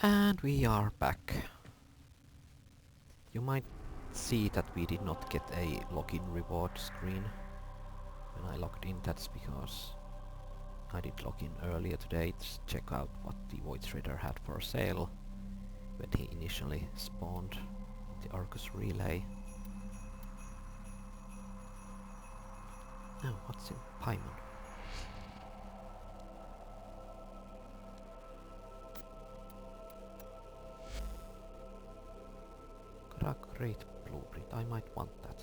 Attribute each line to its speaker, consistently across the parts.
Speaker 1: And we are back. You might see that we did not get a login reward screen when I logged in. That's because I did log in earlier today to check out what the Void Trader had for sale when he initially spawned the Argus Relay. Oh, what's in Paimon? Got a great blueprint, I might want that.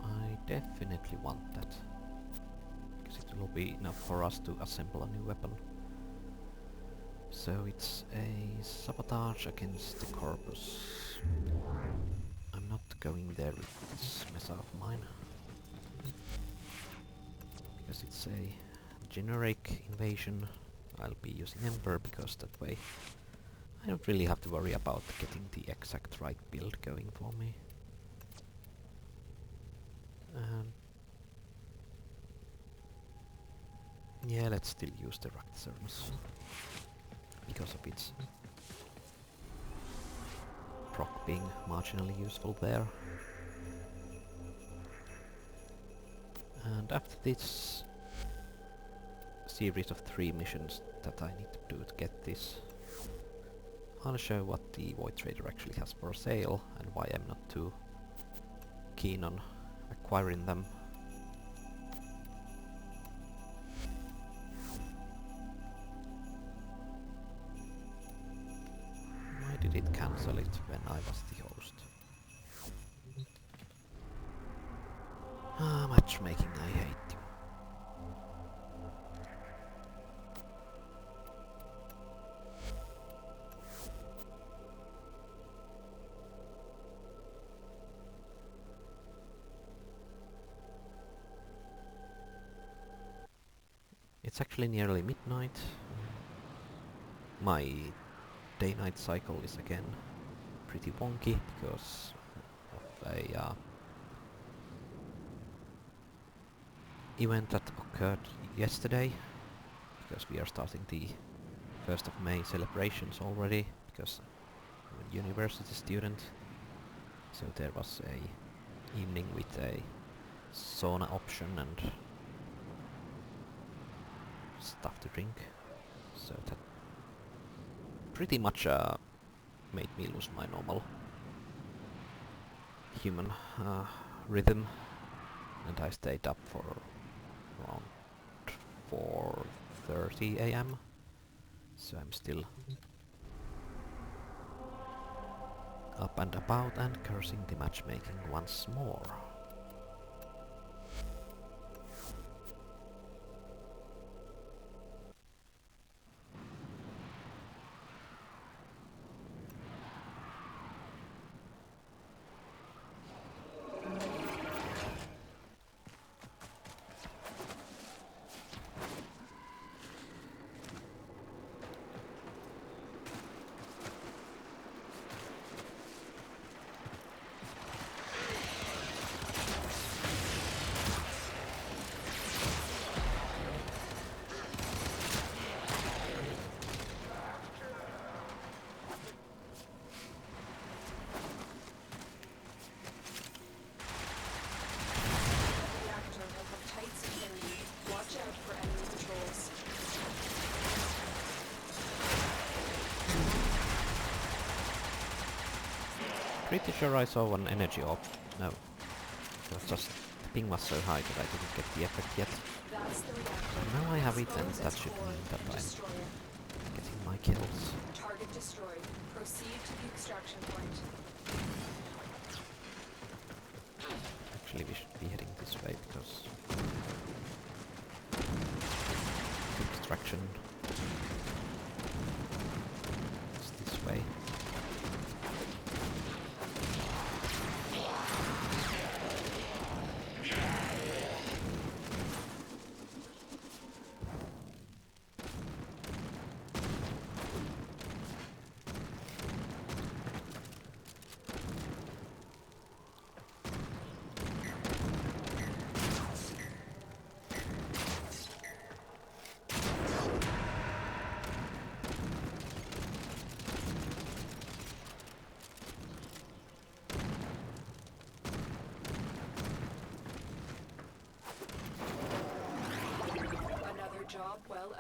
Speaker 1: I definitely want that, because it will be enough for us to assemble a new weapon. So it's a sabotage against the corpus. I'm not going there with this mess of mine, because it's a generic invasion. I'll be using Ember because that way I don't really have to worry about getting the exact right build going for me. Yeah, let's still use the Raksermus because of its proc being marginally useful there. And after this series of 3 missions that I need to do to get this, I'll show what the Void Trader actually has for sale and why I'm not too keen on acquiring them. Why did it cancel it when I was the host? Ah, matchmaking, I hate you. It's actually nearly midnight. My day-night cycle is again pretty wonky because of a event that occurred yesterday, because we are starting the 1st of May celebrations already, because I'm a university student, so there was a evening with a sauna option and stuff to drink, so that pretty much made me lose my normal human rhythm, and I stayed up for around 4:30 AM, so I'm still up and about and cursing the matchmaking once more. Pretty sure I saw one energy orb. No. It was just the ping was so high that I didn't get the effect yet. So now I have it, and that should mean that I'm getting my kills.
Speaker 2: Target destroyed. Proceed to the extraction point.
Speaker 1: Actually, we should be heading this way because the extraction is this way.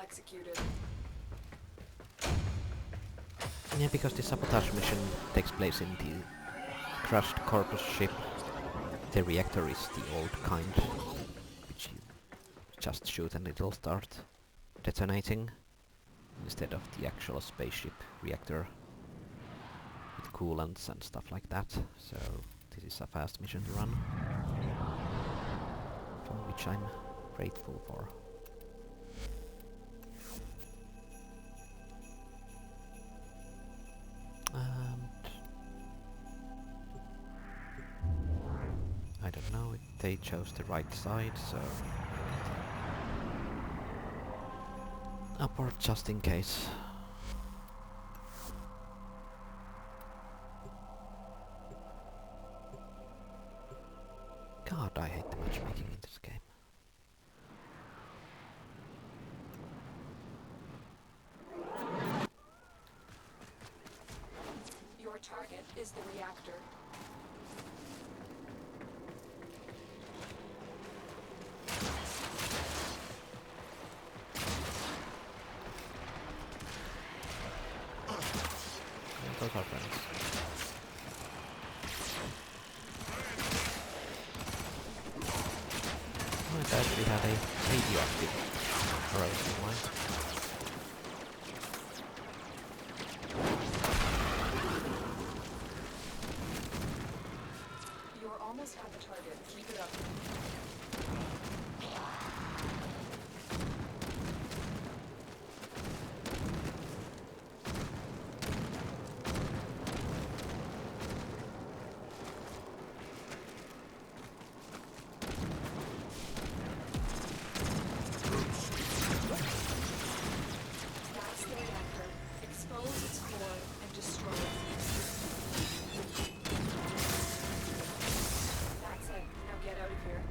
Speaker 2: executed.
Speaker 1: Yeah, because the sabotage mission takes place in the crashed Corpus ship. The reactor is the old kind, which you just shoot and it'll start detonating, instead of the actual spaceship reactor with coolants and stuff like that. So this is a fast mission to run, for which I'm grateful for. And I don't know if they chose the right side, so abort just in case. God, I hate the matchmaking in this game.
Speaker 2: Your target is the reactor.
Speaker 1: Those are friends. Might actually have a radioactive corrosion mine.
Speaker 2: You're almost at the target. Keep it up. That's the reactor. Expose its core and destroy it. That's it. Now get out of here.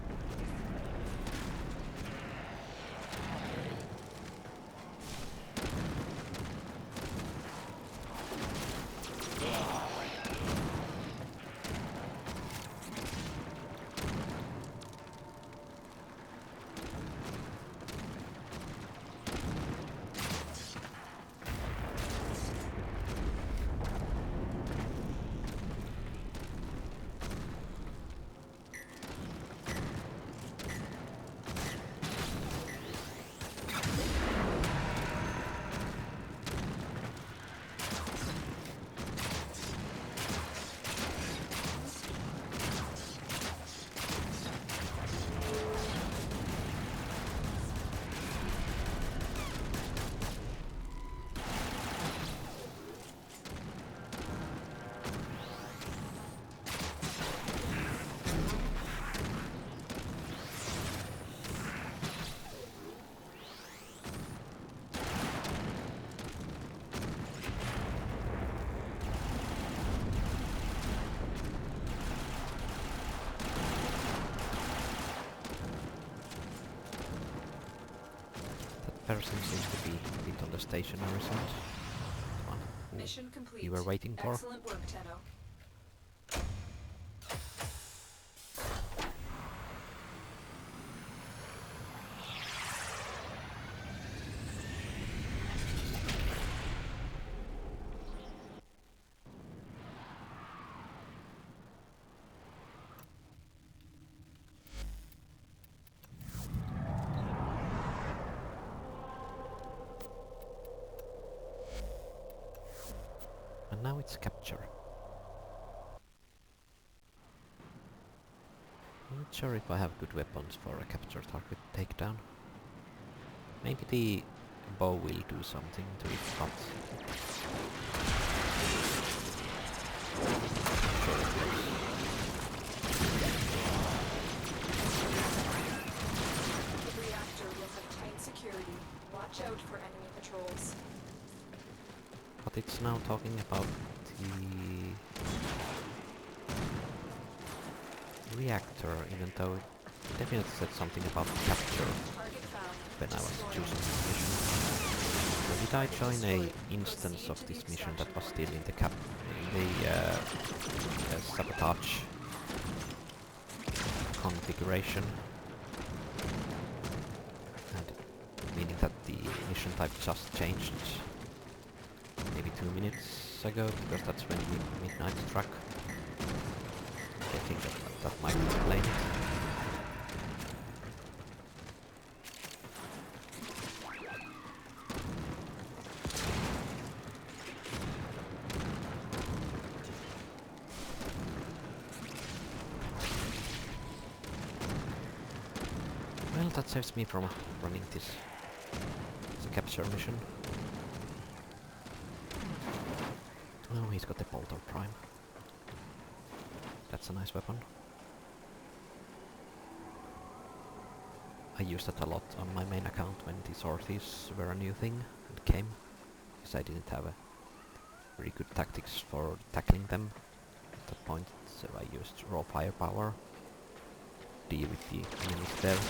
Speaker 1: Person seems to be a bit on the stationary side. One who
Speaker 2: Mission complete.
Speaker 1: you were waiting for.
Speaker 2: Excellent work, Tenno.
Speaker 1: And now it's capture. I'm not sure if I have good weapons for a capture target takedown. Maybe the bow will do something to it, but I'm sure it works.
Speaker 2: The reactor will have tight security. Watch out for enemy patrols.
Speaker 1: But it's now talking about the reactor, even though it definitely said something about capture
Speaker 2: Target found.
Speaker 1: when I was
Speaker 2: Destroy.
Speaker 1: choosing the mission. So did I join a instance of this mission that was still in the sabotage configuration? And meaning that the mission type just changed maybe 2 minutes ago, because that's when midnight struck. I think that might explain it. Well, that saves me from running this as a capture mission. Oh, he's got the Bolter Prime. That's a nice weapon. I used that a lot on my main account when the sorties were a new thing and came, because I didn't have a very good tactics for tackling them at that point, so I used raw firepower, deal with the enemies there, and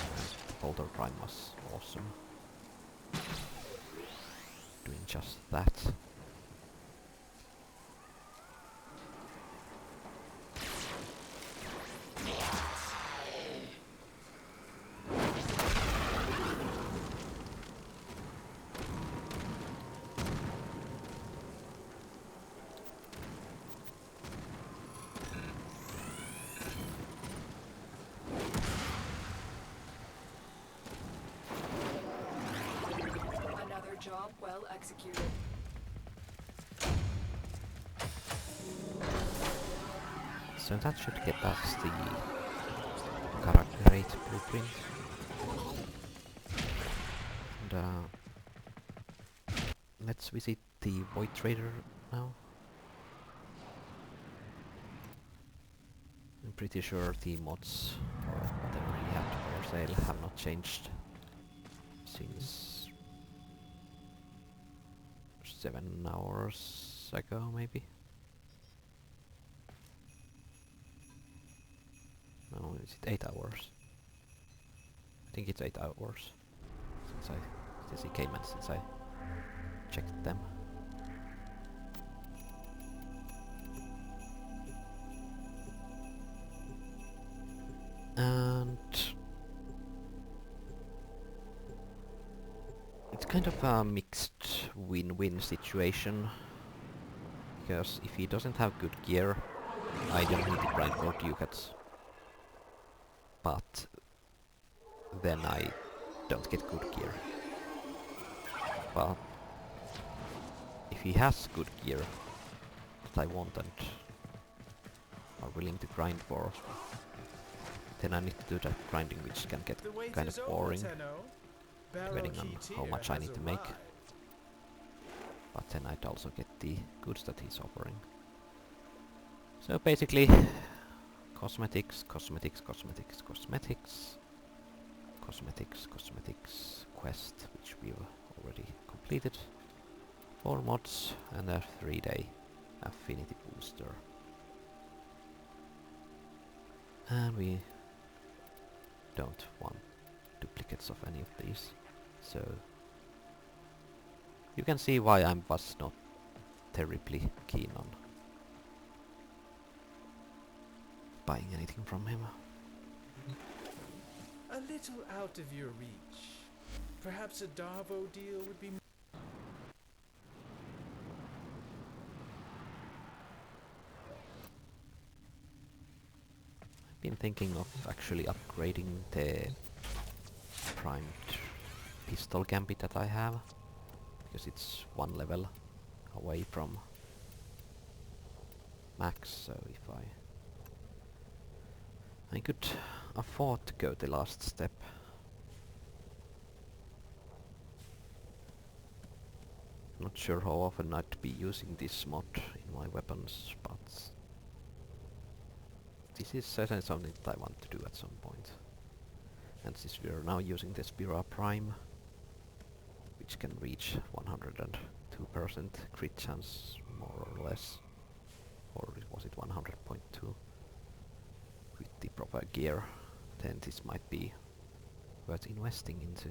Speaker 1: the Bolter Prime was awesome. Doing just that.
Speaker 2: Job well executed.
Speaker 1: So that should get us the character rate blueprint. And let's visit the Void Trader now. I'm pretty sure the mods or whatever he had for sale have not changed since 7 hours ago, maybe? No, is it 8 hours? I think it's 8 hours since he came and since I checked them. And it's kind of a mixed win-win situation, because if he doesn't have good gear, I don't need to grind for ducats, but then I don't get good gear. But if he has good gear that I want and are willing to grind for, then I need to do that grinding, which can get kind of boring depending on how much I need to make. But then I'd also get the goods that he's offering. So basically, cosmetics, cosmetics, cosmetics, cosmetics, cosmetics, cosmetics, quest, which we've already completed, 4 mods, and a 3-day affinity booster. And we don't want duplicates of any of these, so you can see why I was not terribly keen on buying anything from him.
Speaker 3: A little out of your reach. Perhaps a Darvo deal would be...
Speaker 1: I've been thinking of actually upgrading the primed pistol gambit that I have, because it's 1 level away from max, so if I could afford to go the last step. Not sure how often I'd be using this mod in my weapons, but this is certainly something that I want to do at some point. And since we are now using the Spira Prime, which can reach 102% crit chance, more or less, or was it 100.2 with the proper gear, then this might be worth investing into.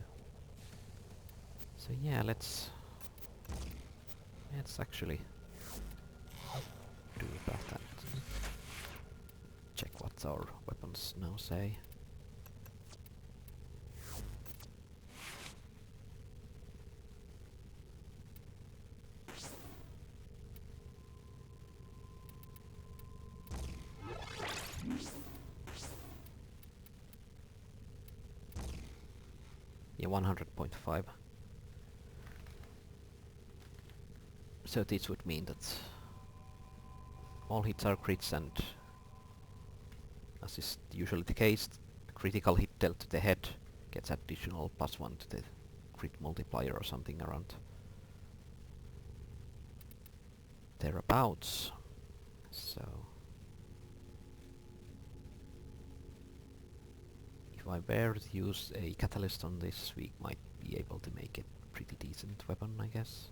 Speaker 1: So yeah, let's actually do that and check what our weapons now say. Yeah, 100.5. So this would mean that all hits are crits, and as is usually the case, critical hit dealt to the head gets additional +1 to the crit multiplier or something around thereabouts. So if I were to use a catalyst on this, we might be able to make it pretty decent weapon, I guess.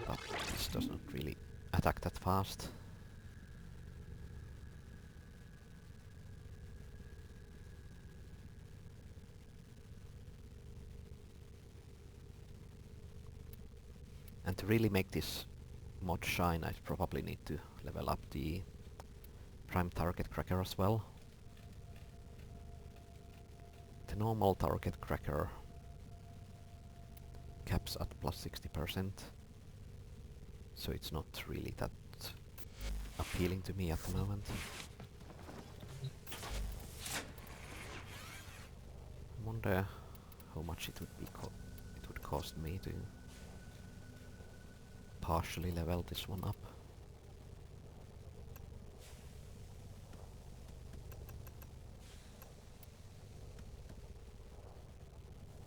Speaker 1: But this does not really attack that fast. And to really make this mod shine, I probably need to level up the prime target cracker as well. The normal target cracker caps at +60%, so it's not really that appealing to me at the moment. I wonder how much it would cost me to partially level this one up.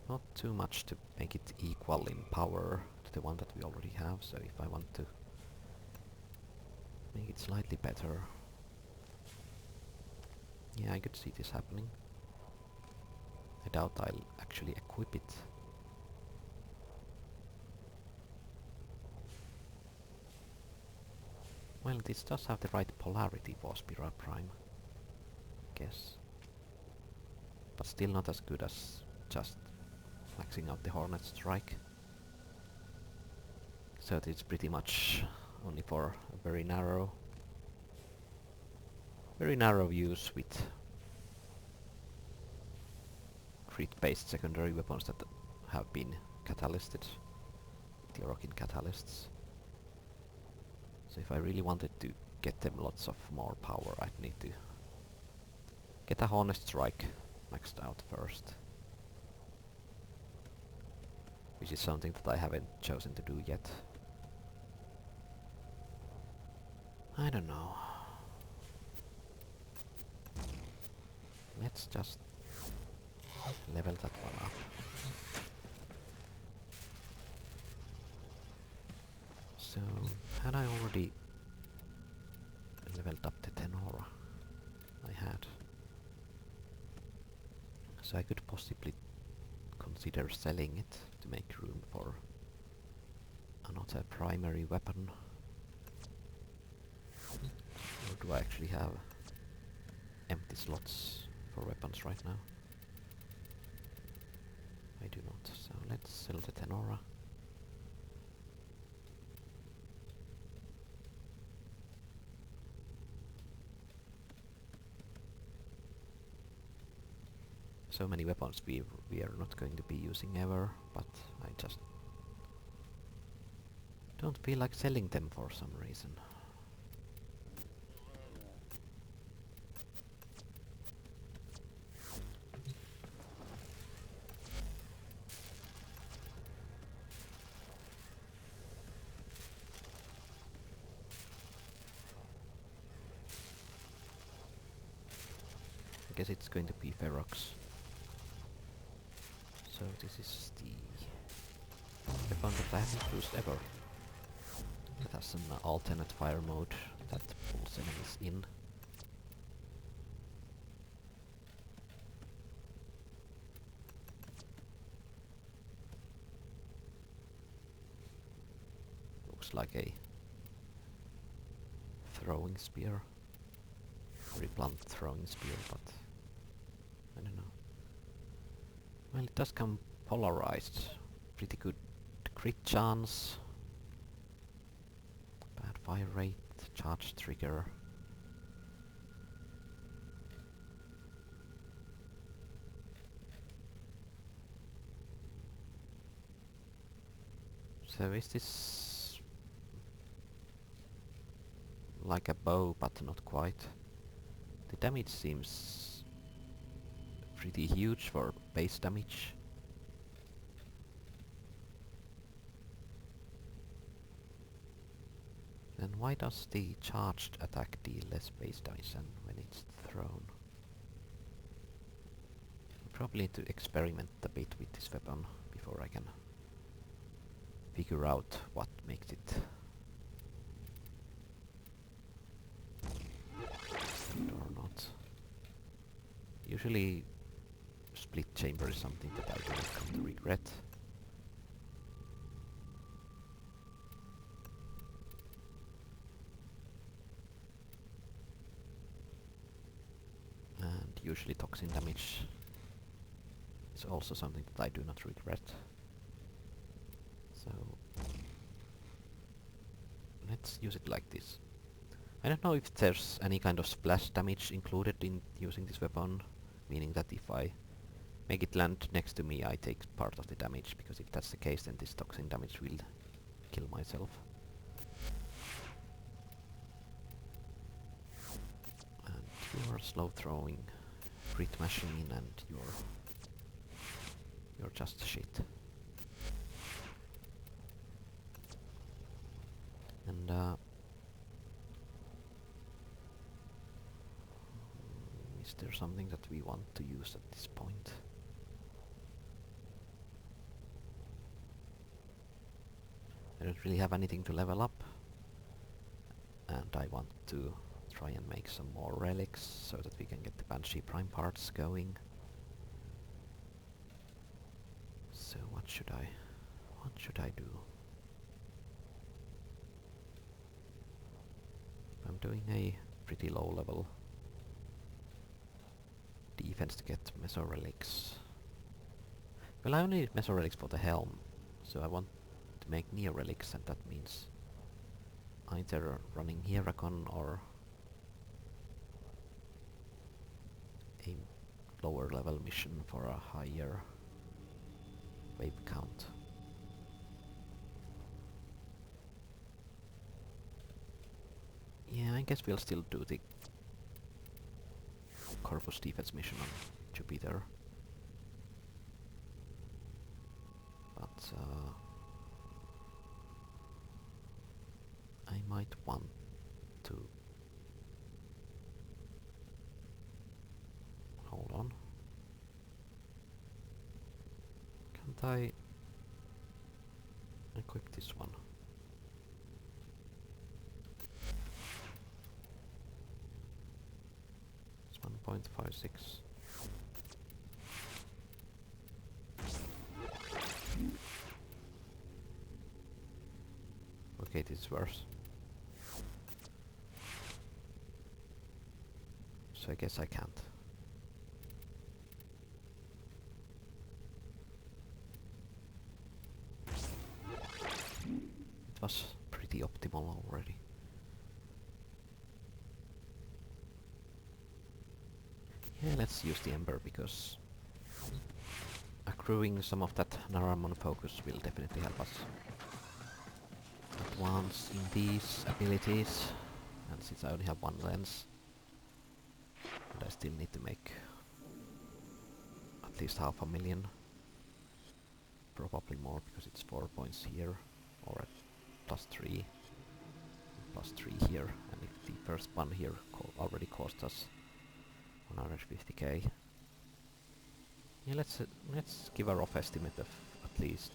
Speaker 1: Not too much to make it equal in power to the one that we already have, so if I want to make it slightly better, yeah, I could see this happening. I doubt I'll actually equip it. Well, this does have the right polarity for Spira Prime, I guess. But still not as good as just maxing out the Hornet Strike. So it's pretty much only for a very narrow use with crit-based secondary weapons that have been catalysted, the Orokin catalysts. So if I really wanted to get them lots of more power, I'd need to get a Hornet Strike maxed out first. Which is something that I haven't chosen to do yet. I don't know. Let's just level that one up. So, had I already leveled up the Tenora? I had. So I could possibly consider selling it to make room for another primary weapon. Or do I actually have empty slots for weapons right now? I do not, so let's sell the Tenora. So many weapons we are not going to be using ever, but I just don't feel like selling them for some reason. I guess it's going to be Ferox. So this is the weapon that I haven't used ever. It has an alternate fire mode that pulls enemies in. Looks like a throwing spear. Very blunt throwing spear, but I don't know. Well, it does come polarized. Pretty good crit chance. Bad fire rate, charge trigger. So is this like a bow, but not quite? The damage seems pretty huge for base damage. Then why does the charged attack deal less base damage than when it's thrown? Probably need to experiment a bit with this weapon before I can figure out what makes it good or not. Usually split chamber is something that I do not come to regret. And usually toxin damage is also something that I do not regret. So let's use it like this. I don't know if there's any kind of splash damage included in using this weapon, meaning that if I make it land next to me I take part of the damage, because if that's the case then this toxin damage will kill myself. And you are slow throwing crit machine and you're just shit. And is there something that we want to use at this point? I don't really have anything to level up, and I want to try and make some more relics so that we can get the Banshee Prime parts going. So what should I do? I'm doing a pretty low level defense to get Meso relics. Well, I only need Meso relics for the helm, so I want to make Neo relics, and that means either running Hierakon or a lower level mission for a higher wave count. Yeah, I guess we'll still do the Corvus defense mission on Jupiter. But I might want to... Hold on. Can't I equip this one? It's 1.56. Okay, this is worse. So I guess I can't. It was pretty optimal already. Yeah, let's use the Ember, because accruing some of that Naramon focus will definitely help us advance in these abilities. And since I only have one lens, and I still need to make at least 500,000, probably more, because it's 4 points here, or at +3, +3 here, and if the first one here already cost us 150k. Yeah, let's give a rough estimate of at least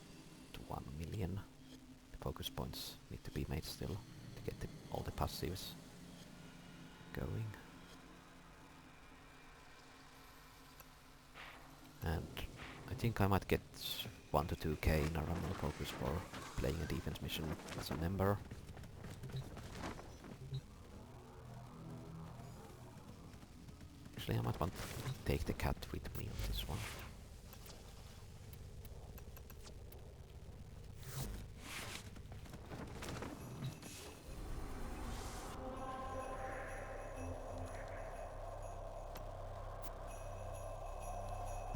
Speaker 1: 1 million. The focus points need to be made still to get all the passives going. And I think I might get 1 to 2k in a random focus for playing a defense mission as a member. Actually, I might want to take the cat with me on this one.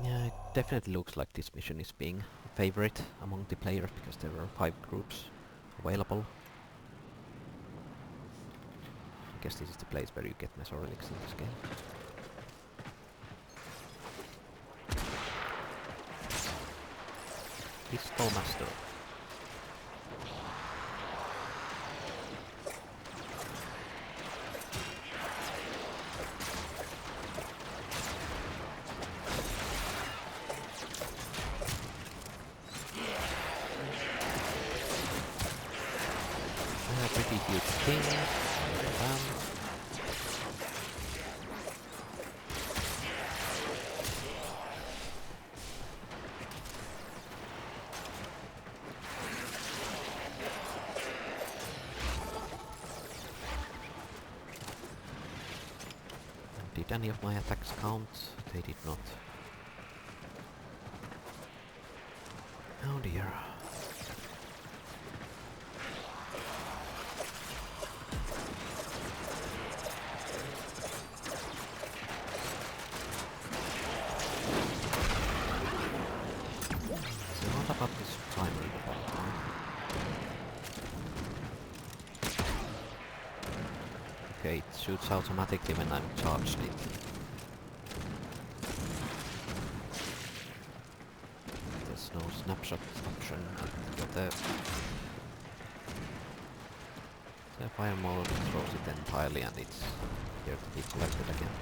Speaker 1: Yeah, it definitely looks like this mission is being a favorite among the players, because there are 5 groups available. I guess this is the place where you get Meso relics in this game. Pistol Master. Pretty huge thing. Did any of my attacks count? They did not. Oh dear. So what about this primary weapon? Okay, it shoots automatically when I'm charged it. There's no snapshot option. But the fire mode throws it entirely and it's here to be collected again.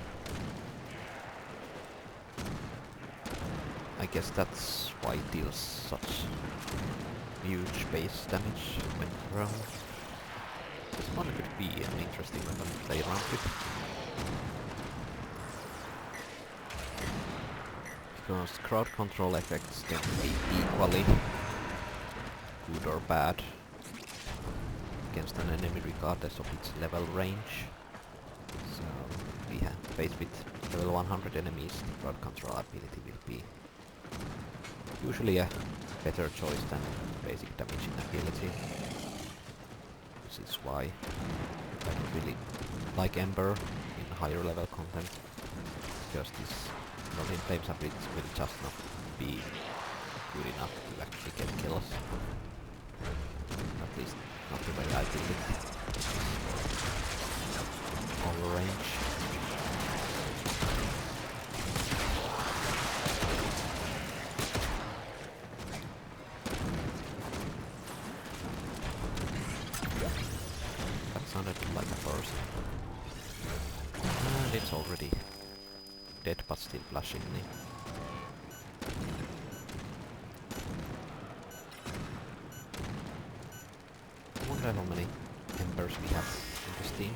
Speaker 1: I guess that's why it deals such huge base damage when thrown. This one could be an interesting weapon to play around with. Because crowd control effects can be equally good or bad against an enemy regardless of its level range. So we have faced with level 100 enemies, the crowd control ability will be usually a better choice than basic damaging ability. This is why I don't really like Ember in higher level content, because this Rolling Flames ability will just not be good enough to actually get kills. At least not the way I think it. Over range. That sounded like a person. And it's already dead but still flashing me. I wonder how many embers we have in this team.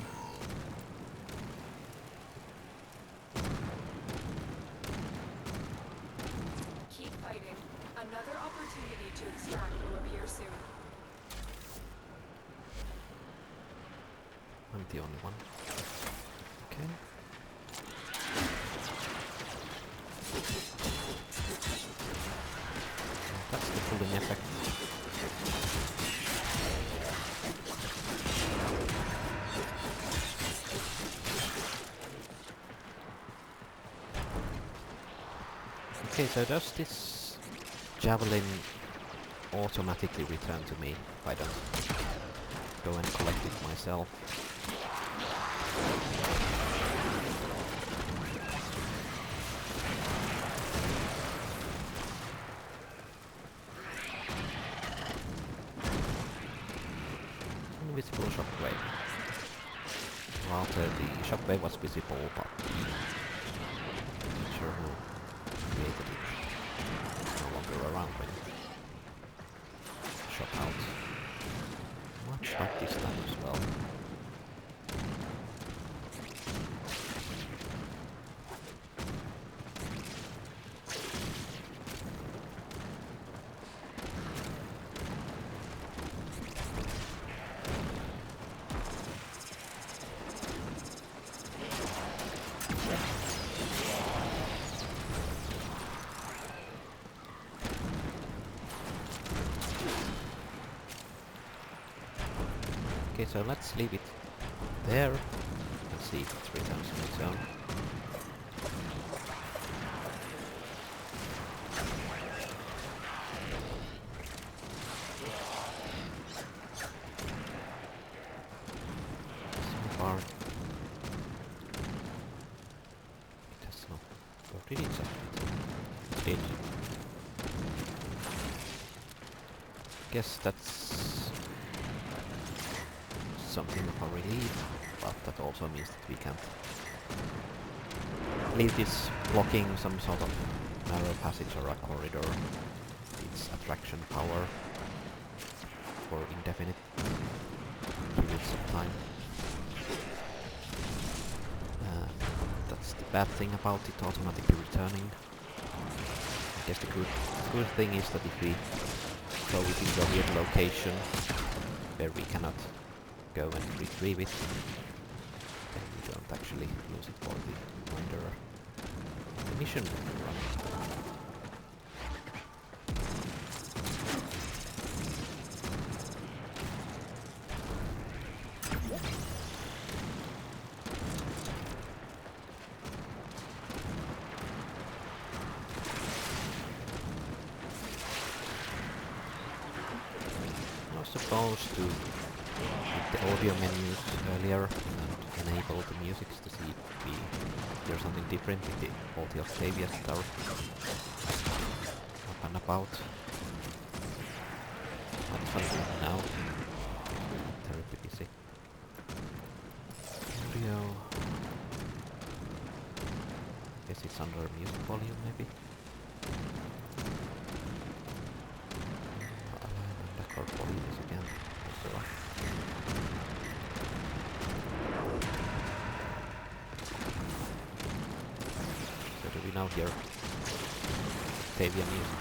Speaker 2: Keep fighting. Another opportunity to extract will appear soon.
Speaker 1: I'm the only one. Okay. That's the pulling effect. Okay, so does this javelin automatically return to me if I don't go and collect it myself? Invisible shockwave. Rather, the shockwave was visible, but not sure who created it. It's no longer around when shot out. Much like this time as well. Okay, so let's leave it there and see if it returns on its own. So far, it has not. Or did it just? It did. guess that's something of a relief, but that also means that we can't leave this blocking some sort of narrow passage or a corridor, its attraction power for indefinite periods of time. That's the bad thing about it automatically returning. I guess the good thing is that if we throw it into a weird location where we cannot go and retrieve it, then we don't actually lose it for the remainder of the mission run. I was supposed to hit the audio menus earlier and enable the music to see if there's something different with the all the Octavias that are up and about. Not something now. Terribly busy. Audio. Guess it's under music volume maybe. Record volumes again. So, do we now hear Octavia music?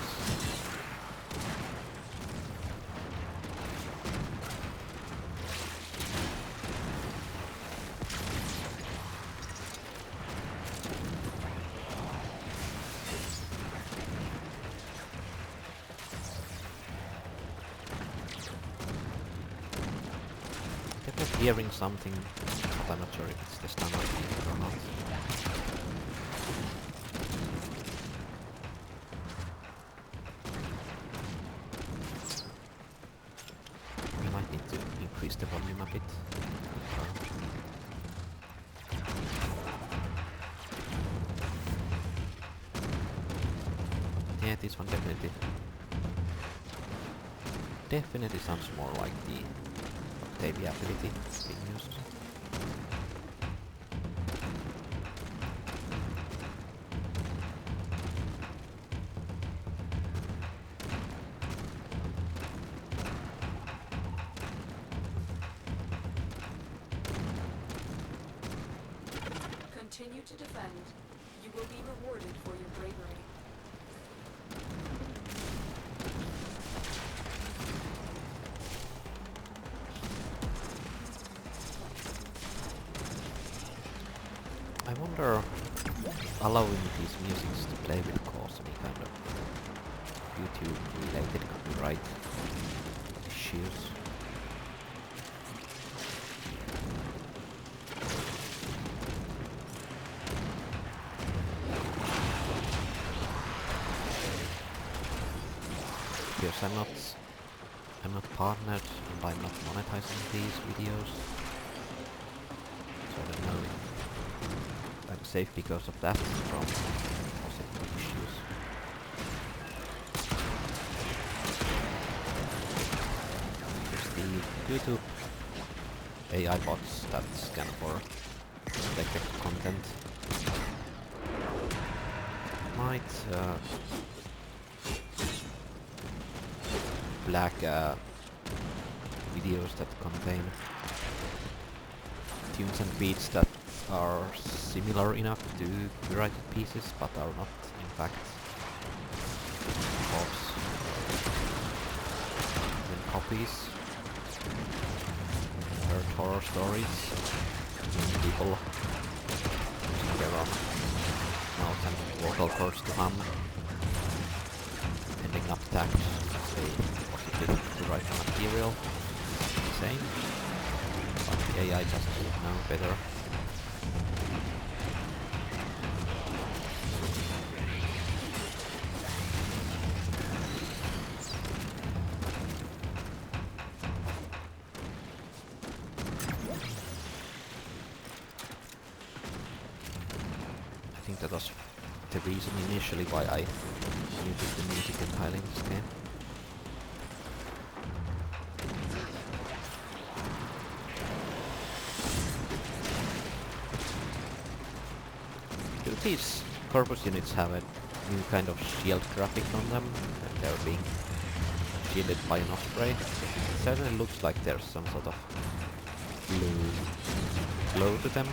Speaker 1: I'm hearing something, but I'm not sure if it's the standard music or not. We might need to increase the volume a bit. Yeah, this one definitely sounds more like the Octavia ability being used.
Speaker 2: Continue to defend. You will be rewarded for your bravery.
Speaker 1: I wonder if allowing these musics to play will cause any kind of YouTube-related copyright issues. Because I'm not partnered and I'm not monetizing these videos, so I don't know if I'm safe because of that from possible issues. There's the YouTube AI bots that scan for selected content. Might flag videos that contain tunes and beats that are similar enough to copyrighted pieces but are not in fact copes even copies. Heard horror stories when people using their own mouth and vocal cords to hum, ending up tagged as a possibly copyrighted material. Insane. But the AI doesn't know better. I think that was the reason initially why I muted the music entirely in this game. these corpus units have a new kind of shield graphic on them, and they're being shielded by an osprey. It certainly looks like there's some sort of blue glow to them.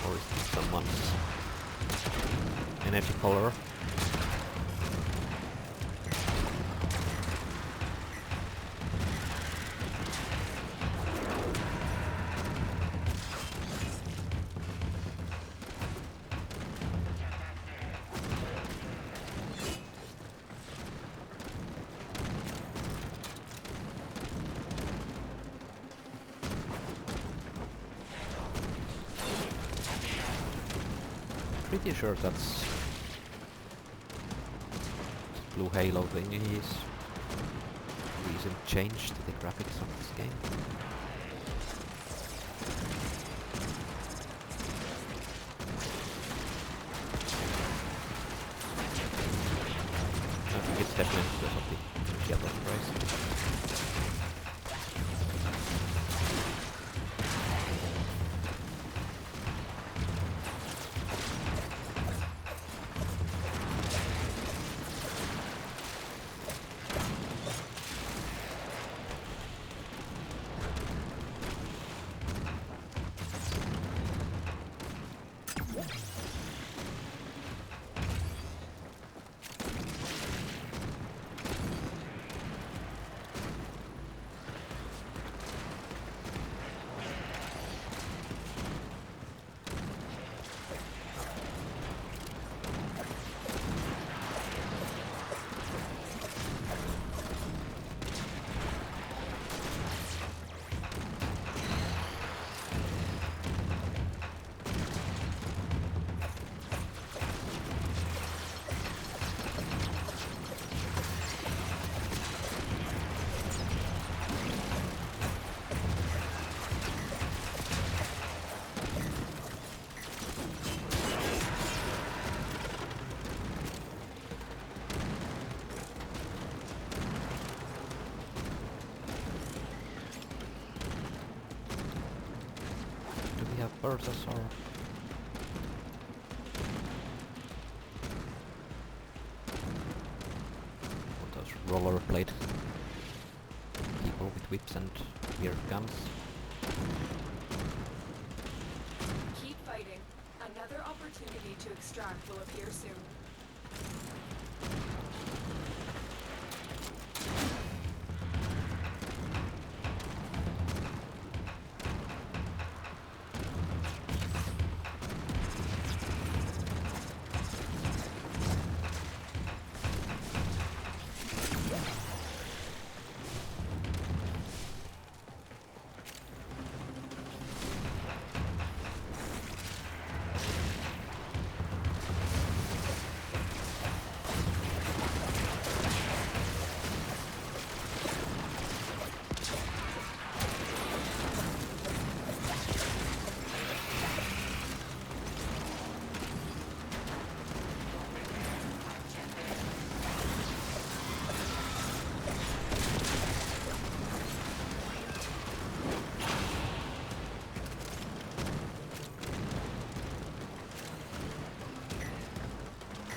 Speaker 1: Or is this someone's energy color? Pretty sure that's blue halo thingy is recent change to the graphics of this game. I think it's definitely because of the yellow price. Birds or those rollerblade people with whips and weird guns.
Speaker 2: Keep fighting. Another opportunity to extract will appear soon.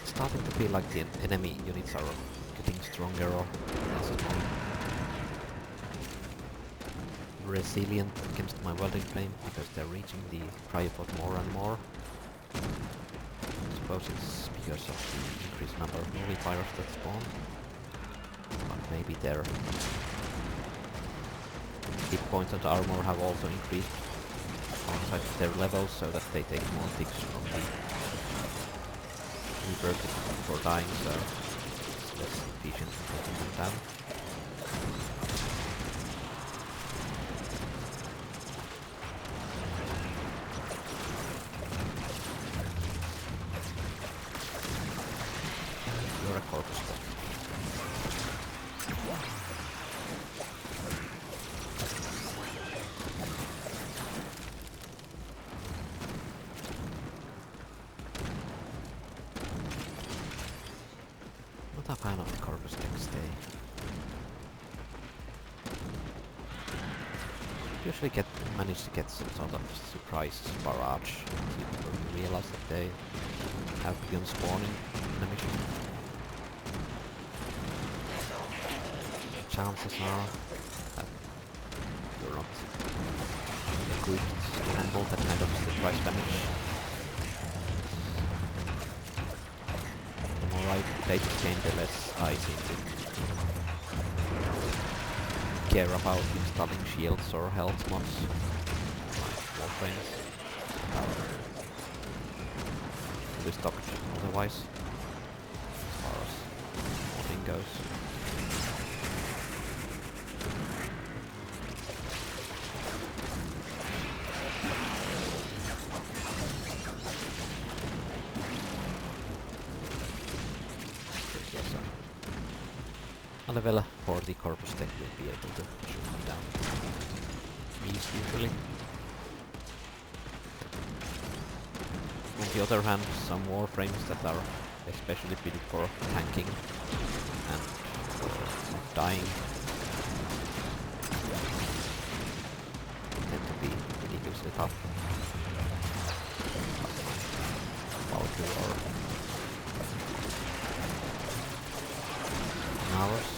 Speaker 1: Starting to feel like the enemy units are getting stronger or less strong. Resilient against my welding flame because they're reaching the cryopod more and more. I suppose it's because of the increased number of movie fires that spawn. But maybe their hit points and armor have also increased alongside their levels so that they take more ticks from the rebirth before dying, so it's less efficient in taking them down. You're a corpse. Not a fan of the corpus next day. usually manage to get some sort of surprise barrage. People realize that they have begun spawning in the mission. Chances are that you're not equipped to handle that kind of surprise damage. The more I play this game, the less I seem to care about installing shields or health mods like Warframes. Fully stocked otherwise, as far as modding goes. Yes, a level 40 Corpus Tech will be able to shoot me down. Usually. On the other hand, some Warframes that are especially built for tanking and for dying tend to be ridiculously tough. Valkyrie or Naros.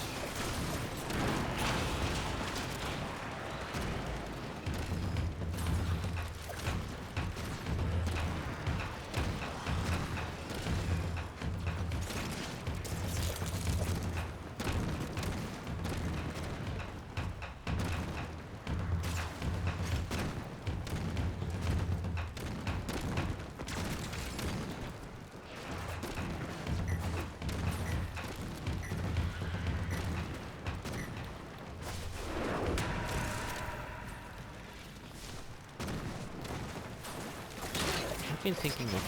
Speaker 1: I've been thinking of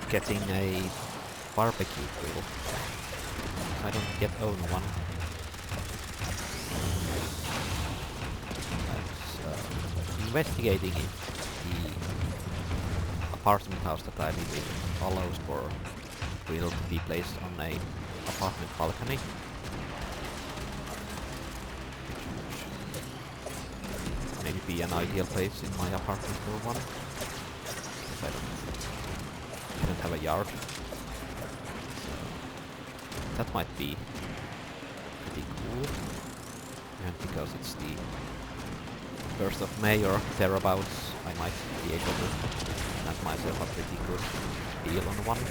Speaker 1: getting a barbecue grill. I don't yet own one. I was investigating if the apartment house that I live in allows for grill to be placed on a apartment balcony. Which would maybe be an ideal place in my apartment for one. I don't have a yard, so that might be pretty cool. And because it's the 1st of May or thereabouts, I might be able to have myself a pretty good deal on one.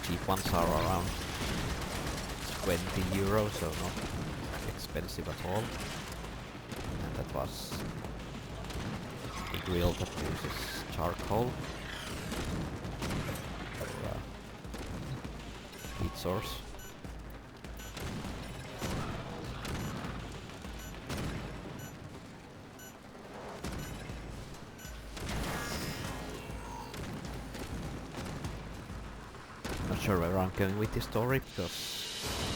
Speaker 1: Cheap ones are around 20 euros, so not expensive at all. And that was a grill that uses charcoal for heat source. Not sure where I'm going with this story because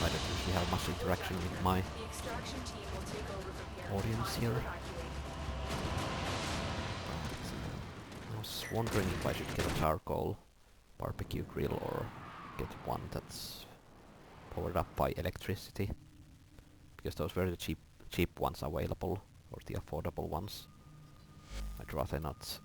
Speaker 1: I don't usually have much interaction with my
Speaker 2: The extraction team will take over from here.
Speaker 1: audience here. I was wondering if I should get a charcoal barbecue grill or get one that's powered up by electricity, because those were the cheap ones available, or the affordable ones. I'd rather not